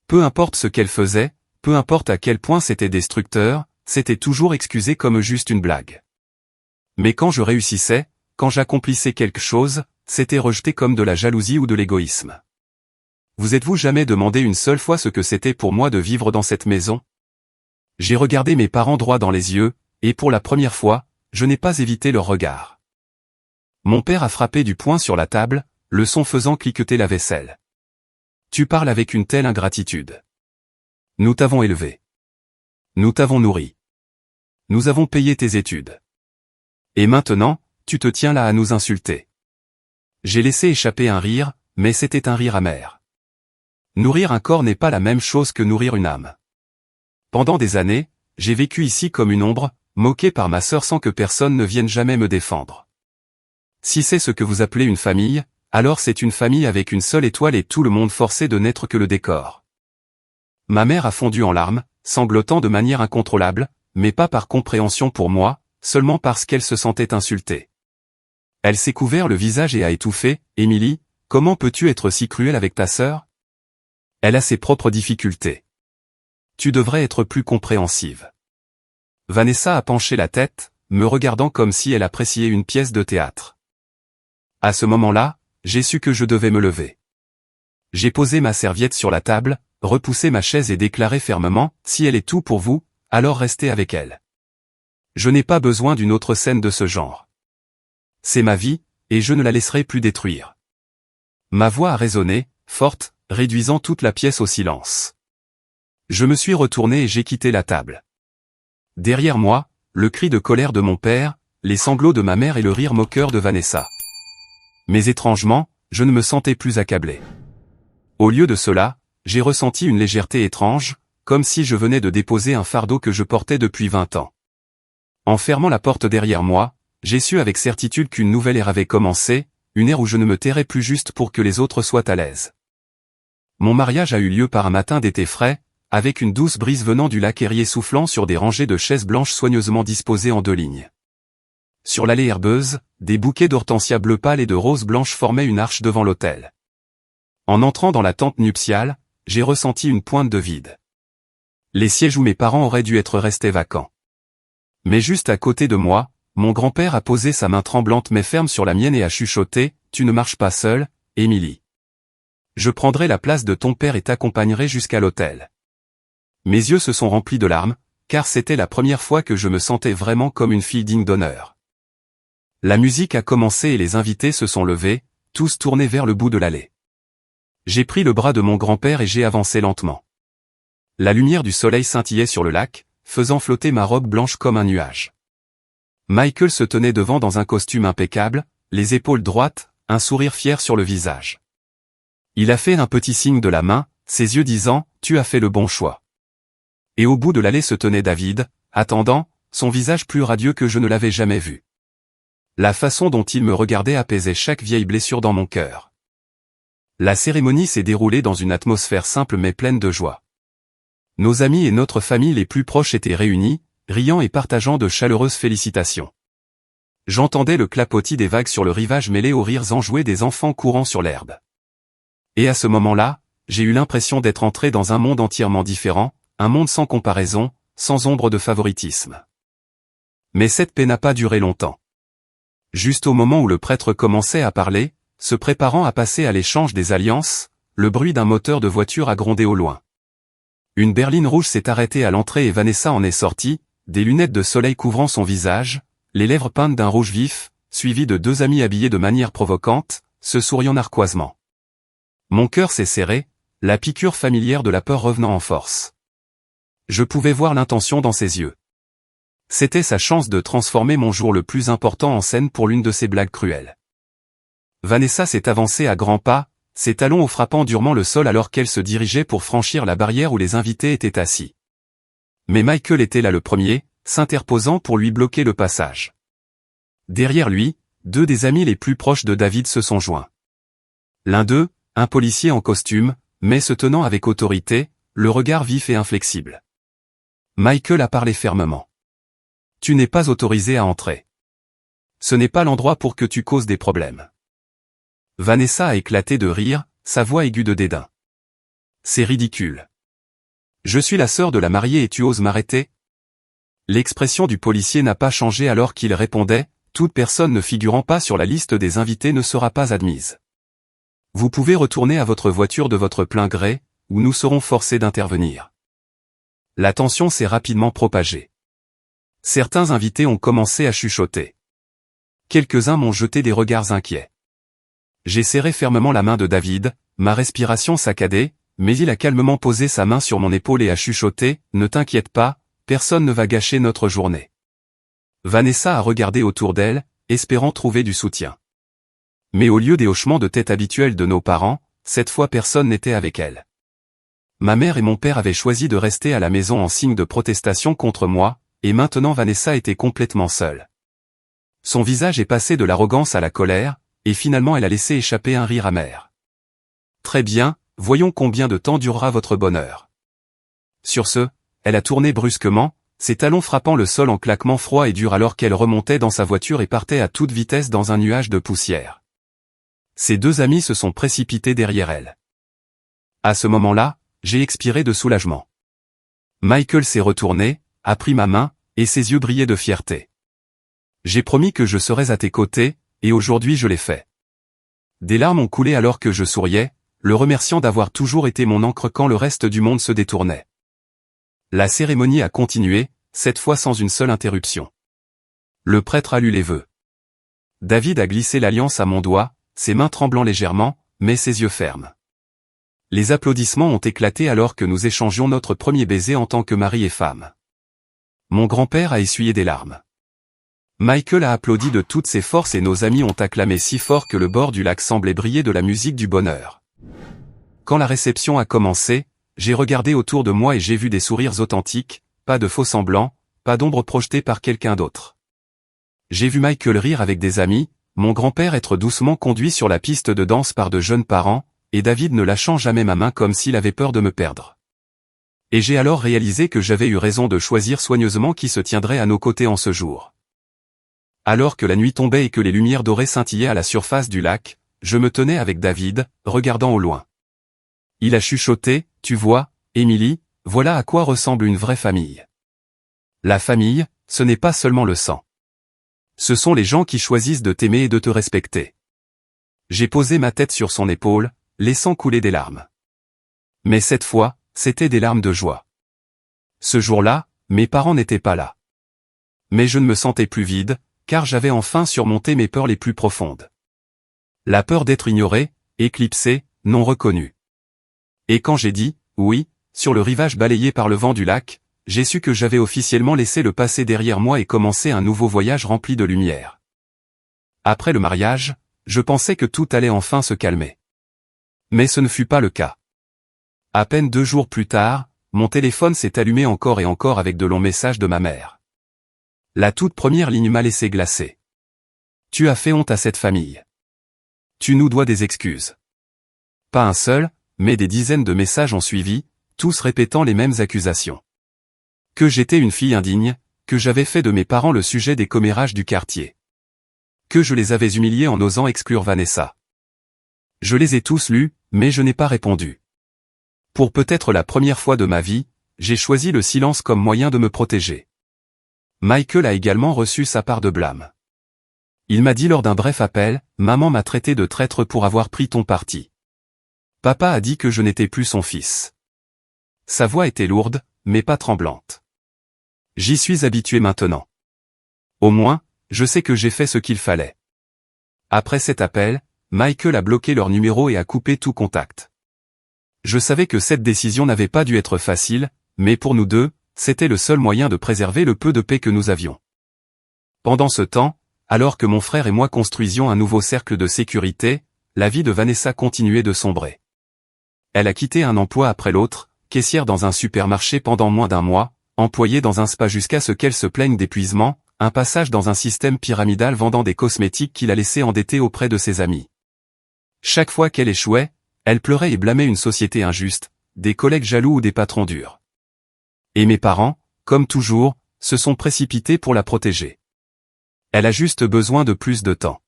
S1: Peu importe ce qu'elle faisait, peu importe à quel point c'était destructeur, c'était toujours excusé comme juste une blague. Mais quand je réussissais, quand j'accomplissais quelque chose, c'était rejeté comme de la jalousie ou de l'égoïsme. Vous êtes-vous jamais demandé une seule fois ce que c'était pour moi de vivre dans cette maison ? J'ai regardé mes parents droit dans les yeux, et pour la première fois, je n'ai pas évité leur regard. Mon père a frappé du poing sur la table, le son faisant cliqueter la vaisselle. Tu parles avec une telle ingratitude. Nous t'avons élevé. Nous t'avons nourri. Nous avons payé tes études. Et maintenant, tu te tiens là à nous insulter. J'ai laissé échapper un rire, mais c'était un rire amer. Nourrir un corps n'est pas la même chose que nourrir une âme. Pendant des années, j'ai vécu ici comme une ombre, moqué par ma sœur sans que personne ne vienne jamais me défendre. Si c'est ce que vous appelez une famille, alors c'est une famille avec une seule étoile et tout le monde forcé de n'être que le décor. Ma mère a fondu en larmes, sanglotant de manière incontrôlable, mais pas par compréhension pour moi, seulement parce qu'elle se sentait insultée. Elle s'est couvert le visage et a étouffé, « Émilie, comment peux-tu être si cruelle avec ta sœur ? Elle a ses propres difficultés. Tu devrais être plus compréhensive. » Vanessa a penché la tête, me regardant comme si elle appréciait une pièce de théâtre. À ce moment-là, j'ai su que je devais me lever. J'ai posé ma serviette sur la table, repoussé ma chaise et déclaré fermement, « Si elle est tout pour vous, alors restez avec elle. Je n'ai pas besoin d'une autre scène de ce genre. C'est ma vie, et je ne la laisserai plus détruire. » Ma voix a résonné, forte, réduisant toute la pièce au silence. Je me suis retourné et j'ai quitté la table. Derrière moi, le cri de colère de mon père, les sanglots de ma mère et le rire moqueur de Vanessa. Mais étrangement, je ne me sentais plus accablé. Au lieu de cela, j'ai ressenti une légèreté étrange, comme si je venais de déposer un fardeau que je portais depuis 20 ans. En fermant la porte derrière moi, j'ai su avec certitude qu'une nouvelle ère avait commencé, une ère où je ne me tairais plus juste pour que les autres soient à l'aise. Mon mariage a eu lieu par un matin d'été frais, avec une douce brise venant du lac Erie soufflant sur des rangées de chaises blanches soigneusement disposées en 2 lignes. Sur l'allée herbeuse, des bouquets d'hortensias bleu pâle et de roses blanches formaient une arche devant l'autel. En entrant dans la tente nuptiale, j'ai ressenti une pointe de vide. Les sièges où mes parents auraient dû être restés vacants. Mais juste à côté de moi, mon grand-père a posé sa main tremblante mais ferme sur la mienne et a chuchoté, « Tu ne marches pas seule, Émilie. Je prendrai la place de ton père et t'accompagnerai jusqu'à l'autel. » Mes yeux se sont remplis de larmes, car c'était la première fois que je me sentais vraiment comme une fille digne d'honneur. La musique a commencé et les invités se sont levés, tous tournés vers le bout de l'allée. J'ai pris le bras de mon grand-père et j'ai avancé lentement. La lumière du soleil scintillait sur le lac, faisant flotter ma robe blanche comme un nuage. Michael se tenait devant dans un costume impeccable, les épaules droites, un sourire fier sur le visage. Il a fait un petit signe de la main, ses yeux disant « Tu as fait le bon choix ». Et au bout de l'allée se tenait David, attendant, son visage plus radieux que je ne l'avais jamais vu. La façon dont il me regardait apaisait chaque vieille blessure dans mon cœur. La cérémonie s'est déroulée dans une atmosphère simple mais pleine de joie. Nos amis et notre famille les plus proches étaient réunis, riant et partageant de chaleureuses félicitations. J'entendais le clapotis des vagues sur le rivage mêlé aux rires enjoués des enfants courant sur l'herbe. Et à ce moment-là, j'ai eu l'impression d'être entré dans un monde entièrement différent, un monde sans comparaison, sans ombre de favoritisme. Mais cette paix n'a pas duré longtemps. Juste au moment où le prêtre commençait à parler, se préparant à passer à l'échange des alliances, le bruit d'un moteur de voiture a grondé au loin. Une berline rouge s'est arrêtée à l'entrée et Vanessa en est sortie, des lunettes de soleil couvrant son visage, les lèvres peintes d'un rouge vif, suivies de 2 amis habillés de manière provocante, se souriant narquoisement. Mon cœur s'est serré, la piqûre familière de la peur revenant en force. Je pouvais voir l'intention dans ses yeux. C'était sa chance de transformer mon jour le plus important en scène pour l'une de ses blagues cruelles. Vanessa s'est avancée à grands pas, ses talons frappant durement le sol alors qu'elle se dirigeait pour franchir la barrière où les invités étaient assis. Mais Michael était là le premier, s'interposant pour lui bloquer le passage. Derrière lui, 2 des amis les plus proches de David se sont joints. L'un d'eux, un policier en costume, mais se tenant avec autorité, le regard vif et inflexible. Michael a parlé fermement. « Tu n'es pas autorisé à entrer. Ce n'est pas l'endroit pour que tu causes des problèmes. » Vanessa a éclaté de rire, sa voix aiguë de dédain. « C'est ridicule. Je suis la sœur de la mariée et tu oses m'arrêter ?» L'expression du policier n'a pas changé alors qu'il répondait, « Toute personne ne figurant pas sur la liste des invités ne sera pas admise. Vous pouvez retourner à votre voiture de votre plein gré, ou nous serons forcés d'intervenir. » La tension s'est rapidement propagée. Certains invités ont commencé à chuchoter. Quelques-uns m'ont jeté des regards inquiets. J'ai serré fermement la main de David, ma respiration saccadée, mais il a calmement posé sa main sur mon épaule et a chuchoté, « Ne t'inquiète pas, personne ne va gâcher notre journée. » Vanessa a regardé autour d'elle, espérant trouver du soutien. Mais au lieu des hochements de tête habituels de nos parents, cette fois personne n'était avec elle. Ma mère et mon père avaient choisi de rester à la maison en signe de protestation contre moi, et maintenant Vanessa était complètement seule. Son visage est passé de l'arrogance à la colère, et finalement elle a laissé échapper un rire amer. « Très bien, voyons combien de temps durera votre bonheur. » Sur ce, elle a tourné brusquement, ses talons frappant le sol en claquements froids et durs alors qu'elle remontait dans sa voiture et partait à toute vitesse dans un nuage de poussière. Ses 2 amis se sont précipités derrière elle. À ce moment-là, j'ai expiré de soulagement. Michael s'est retourné, a pris ma main, et ses yeux brillaient de fierté. J'ai promis que je serais à tes côtés, et aujourd'hui je l'ai fait. Des larmes ont coulé alors que je souriais, le remerciant d'avoir toujours été mon ancre quand le reste du monde se détournait. La cérémonie a continué, cette fois sans une seule interruption. Le prêtre a lu les vœux. David a glissé l'alliance à mon doigt, ses mains tremblant légèrement, mais ses yeux fermes. Les applaudissements ont éclaté alors que nous échangions notre premier baiser en tant que mari et femme. Mon grand-père a essuyé des larmes. Michael a applaudi de toutes ses forces et nos amis ont acclamé si fort que le bord du lac semblait briller de la musique du bonheur. Quand la réception a commencé, j'ai regardé autour de moi et j'ai vu des sourires authentiques, pas de faux semblants, pas d'ombre projetée par quelqu'un d'autre. J'ai vu Michael rire avec des amis, mon grand-père être doucement conduit sur la piste de danse par de jeunes parents, et David ne lâchant jamais ma main comme s'il avait peur de me perdre. Et j'ai alors réalisé que j'avais eu raison de choisir soigneusement qui se tiendrait à nos côtés en ce jour. Alors que la nuit tombait et que les lumières dorées scintillaient à la surface du lac, je me tenais avec David, regardant au loin. Il a chuchoté, « Tu vois, Émilie, voilà à quoi ressemble une vraie famille. La famille, ce n'est pas seulement le sang. Ce sont les gens qui choisissent de t'aimer et de te respecter. » J'ai posé ma tête sur son épaule, laissant couler des larmes. Mais cette fois, c'était des larmes de joie. Ce jour-là, mes parents n'étaient pas là. Mais je ne me sentais plus vide, car j'avais enfin surmonté mes peurs les plus profondes. La peur d'être ignoré, éclipsé, non reconnu. Et quand j'ai dit « oui », sur le rivage balayé par le vent du lac, j'ai su que j'avais officiellement laissé le passé derrière moi et commencé un nouveau voyage rempli de lumière. Après le mariage, je pensais que tout allait enfin se calmer. Mais ce ne fut pas le cas. À peine 2 jours plus tard, mon téléphone s'est allumé encore et encore avec de longs messages de ma mère. La toute première ligne m'a laissé glacé. « Tu as fait honte à cette famille. Tu nous dois des excuses. » Pas un seul, mais des dizaines de messages ont suivi, tous répétant les mêmes accusations. Que j'étais une fille indigne, que j'avais fait de mes parents le sujet des commérages du quartier. Que je les avais humiliés en osant exclure Vanessa. Je les ai tous lus, mais je n'ai pas répondu. Pour peut-être la première fois de ma vie, j'ai choisi le silence comme moyen de me protéger. Michael a également reçu sa part de blâme. Il m'a dit lors d'un bref appel, « Maman m'a traité de traître pour avoir pris ton parti. Papa a dit que je n'étais plus son fils. » Sa voix était lourde, mais pas tremblante. J'y suis habitué maintenant. Au moins, je sais que j'ai fait ce qu'il fallait. Après cet appel, Michael a bloqué leur numéro et a coupé tout contact. Je savais que cette décision n'avait pas dû être facile, mais pour nous deux, c'était le seul moyen de préserver le peu de paix que nous avions. Pendant ce temps, alors que mon frère et moi construisions un nouveau cercle de sécurité, la vie de Vanessa continuait de sombrer. Elle a quitté un emploi après l'autre, caissière dans un supermarché pendant moins d'1 mois, employée dans un spa jusqu'à ce qu'elle se plaigne d'épuisement, un passage dans un système pyramidal vendant des cosmétiques qui l'a laissée endettée auprès de ses amis. Chaque fois qu'elle échouait, elle pleurait et blâmait une société injuste, des collègues jaloux ou des patrons durs. Et mes parents, comme toujours, se sont précipités pour la protéger. Elle a juste besoin de plus de temps.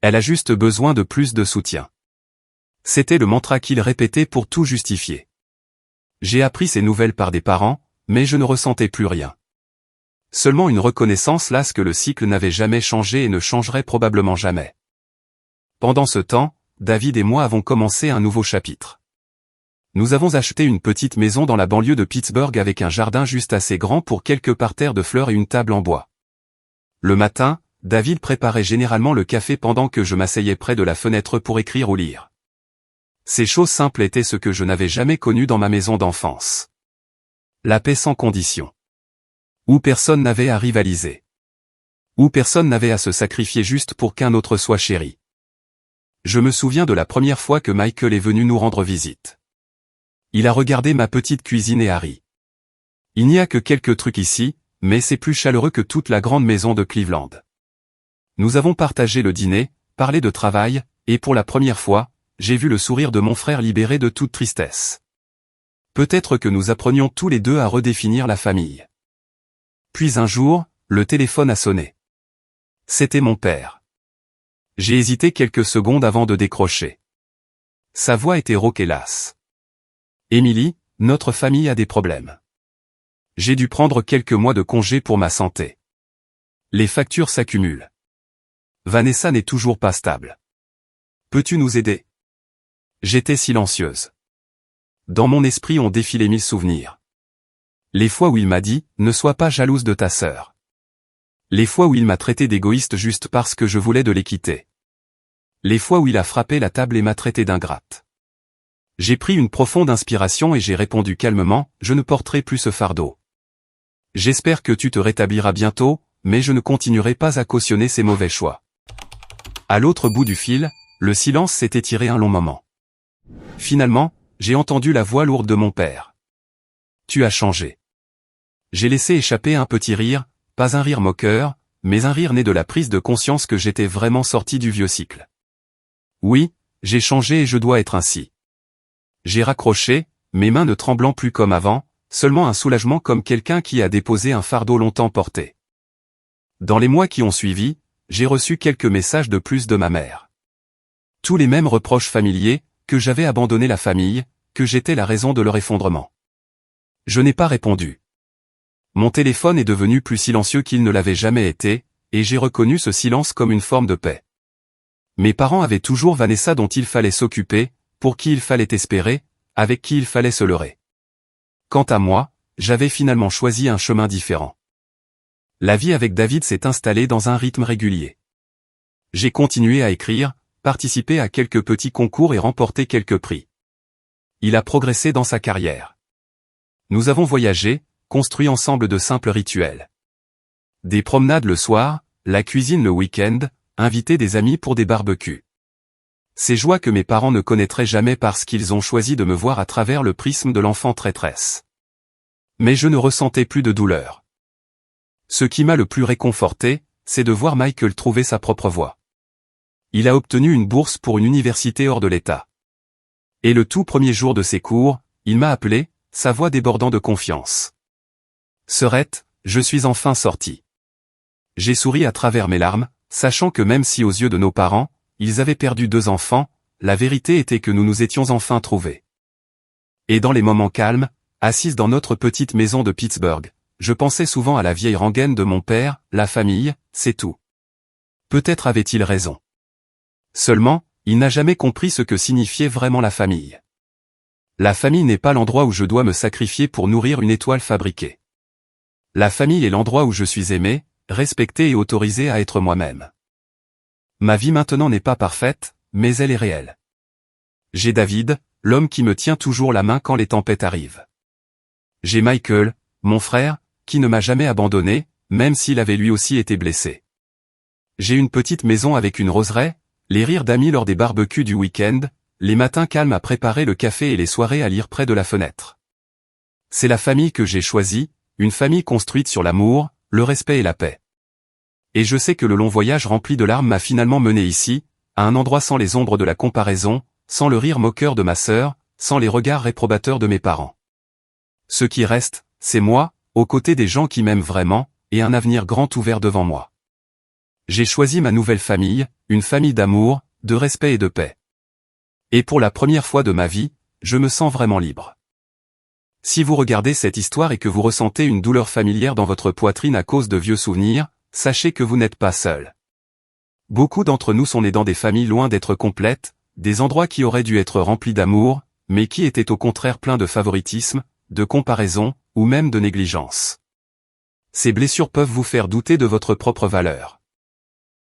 S1: Elle a juste besoin de plus de soutien. C'était le mantra qu'il répétait pour tout justifier. J'ai appris ces nouvelles par des parents, mais je ne ressentais plus rien. Seulement une reconnaissance lasse que le cycle n'avait jamais changé et ne changerait probablement jamais. Pendant ce temps, David et moi avons commencé un nouveau chapitre. Nous avons acheté une petite maison dans la banlieue de Pittsburgh avec un jardin juste assez grand pour quelques parterres de fleurs et une table en bois. Le matin, David préparait généralement le café pendant que je m'asseyais près de la fenêtre pour écrire ou lire. Ces choses simples étaient ce que je n'avais jamais connu dans ma maison d'enfance. La paix sans condition. Où personne n'avait à rivaliser. Où personne n'avait à se sacrifier juste pour qu'un autre soit chéri. Je me souviens de la première fois que Michael est venu nous rendre visite. Il a regardé ma petite cuisine et a ri. Il n'y a que quelques trucs ici, mais c'est plus chaleureux que toute la grande maison de Cleveland. Nous avons partagé le dîner, parlé de travail, et pour la première fois, j'ai vu le sourire de mon frère libéré de toute tristesse. Peut-être que nous apprenions tous les deux à redéfinir la famille. Puis un jour, le téléphone a sonné. C'était mon père. J'ai hésité quelques secondes avant de décrocher. Sa voix était rauque et lasse. « Émilie, notre famille a des problèmes. J'ai dû prendre quelques mois de congé pour ma santé. Les factures s'accumulent. Vanessa n'est toujours pas stable. Peux-tu nous aider ?» J'étais silencieuse. Dans mon esprit ont défilé 1000 souvenirs. Les fois où il m'a dit « Ne sois pas jalouse de ta sœur ». Les fois où il m'a traité d'égoïste juste parce que je voulais de l'équité. Les fois où il a frappé la table et m'a traité d'ingrate. J'ai pris une profonde inspiration et j'ai répondu calmement, je ne porterai plus ce fardeau. J'espère que tu te rétabliras bientôt, mais je ne continuerai pas à cautionner ces mauvais choix. À l'autre bout du fil, le silence s'est étiré un long moment. Finalement, j'ai entendu la voix lourde de mon père. Tu as changé. J'ai laissé échapper un petit rire, pas un rire moqueur, mais un rire né de la prise de conscience que j'étais vraiment sorti du vieux cycle. Oui, j'ai changé et je dois être ainsi. J'ai raccroché, mes mains ne tremblant plus comme avant, seulement un soulagement comme quelqu'un qui a déposé un fardeau longtemps porté. Dans les mois qui ont suivi, j'ai reçu quelques messages de plus de ma mère. Tous les mêmes reproches familiers, que j'avais abandonné la famille, que j'étais la raison de leur effondrement. Je n'ai pas répondu. Mon téléphone est devenu plus silencieux qu'il ne l'avait jamais été, et j'ai reconnu ce silence comme une forme de paix. Mes parents avaient toujours Vanessa dont il fallait s'occuper, pour qui il fallait espérer, avec qui il fallait se leurrer. Quant à moi, j'avais finalement choisi un chemin différent. La vie avec David s'est installée dans un rythme régulier. J'ai continué à écrire, participé à quelques petits concours et remporté quelques prix. Il a progressé dans sa carrière. Nous avons voyagé, construit ensemble de simples rituels. Des promenades le soir, la cuisine le week-end, inviter des amis pour des barbecues. Ces joies que mes parents ne connaîtraient jamais parce qu'ils ont choisi de me voir à travers le prisme de l'enfant traîtresse. Mais je ne ressentais plus de douleur. Ce qui m'a le plus réconforté, c'est de voir Michael trouver sa propre voie. Il a obtenu une bourse pour une université hors de l'État. Et le tout premier jour de ses cours, il m'a appelé, sa voix débordant de confiance. Sœurette, je suis enfin sorti. J'ai souri à travers mes larmes, sachant que même si aux yeux de nos parents, ils avaient perdu 2 enfants, la vérité était que nous nous étions enfin trouvés. Et dans les moments calmes, assise dans notre petite maison de Pittsburgh, je pensais souvent à la vieille rengaine de mon père, la famille, c'est tout. Peut-être avait-il raison. Seulement, il n'a jamais compris ce que signifiait vraiment la famille. La famille n'est pas l'endroit où je dois me sacrifier pour nourrir une étoile fabriquée. La famille est l'endroit où je suis aimé, respecté et autorisé à être moi-même. Ma vie maintenant n'est pas parfaite, mais elle est réelle. J'ai David, l'homme qui me tient toujours la main quand les tempêtes arrivent. J'ai Michael, mon frère, qui ne m'a jamais abandonné, même s'il avait lui aussi été blessé. J'ai une petite maison avec une roseraie, les rires d'amis lors des barbecues du week-end, les matins calmes à préparer le café et les soirées à lire près de la fenêtre. C'est la famille que j'ai choisie, une famille construite sur l'amour, le respect et la paix. Et je sais que le long voyage rempli de larmes m'a finalement mené ici, à un endroit sans les ombres de la comparaison, sans le rire moqueur de ma sœur, sans les regards réprobateurs de mes parents. Ce qui reste, c'est moi, aux côtés des gens qui m'aiment vraiment, et un avenir grand ouvert devant moi. J'ai choisi ma nouvelle famille, une famille d'amour, de respect et de paix. Et pour la première fois de ma vie, je me sens vraiment libre. Si vous regardez cette histoire et que vous ressentez une douleur familière dans votre poitrine à cause de vieux souvenirs, sachez que vous n'êtes pas seul. Beaucoup d'entre nous sont nés dans des familles loin d'être complètes, des endroits qui auraient dû être remplis d'amour, mais qui étaient au contraire pleins de favoritisme, de comparaison, ou même de négligence. Ces blessures peuvent vous faire douter de votre propre valeur.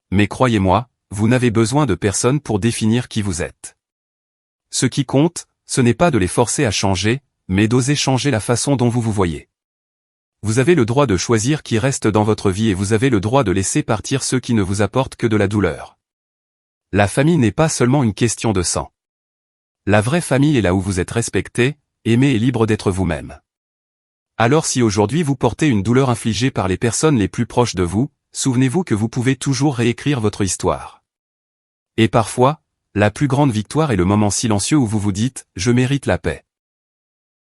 S1: Mais croyez-moi, vous n'avez besoin de personne pour définir qui vous êtes. Ce qui compte, ce n'est pas de les forcer à changer, mais d'oser changer la façon dont vous vous voyez. Vous avez le droit de choisir qui reste dans votre vie et vous avez le droit de laisser partir ceux qui ne vous apportent que de la douleur. La famille n'est pas seulement une question de sang. La vraie famille est là où vous êtes respecté, aimé et libre d'être vous-même. Alors si aujourd'hui vous portez une douleur infligée par les personnes les plus proches de vous, souvenez-vous que vous pouvez toujours réécrire votre histoire. Et parfois, la plus grande victoire est le moment silencieux où vous vous dites « Je mérite la paix ».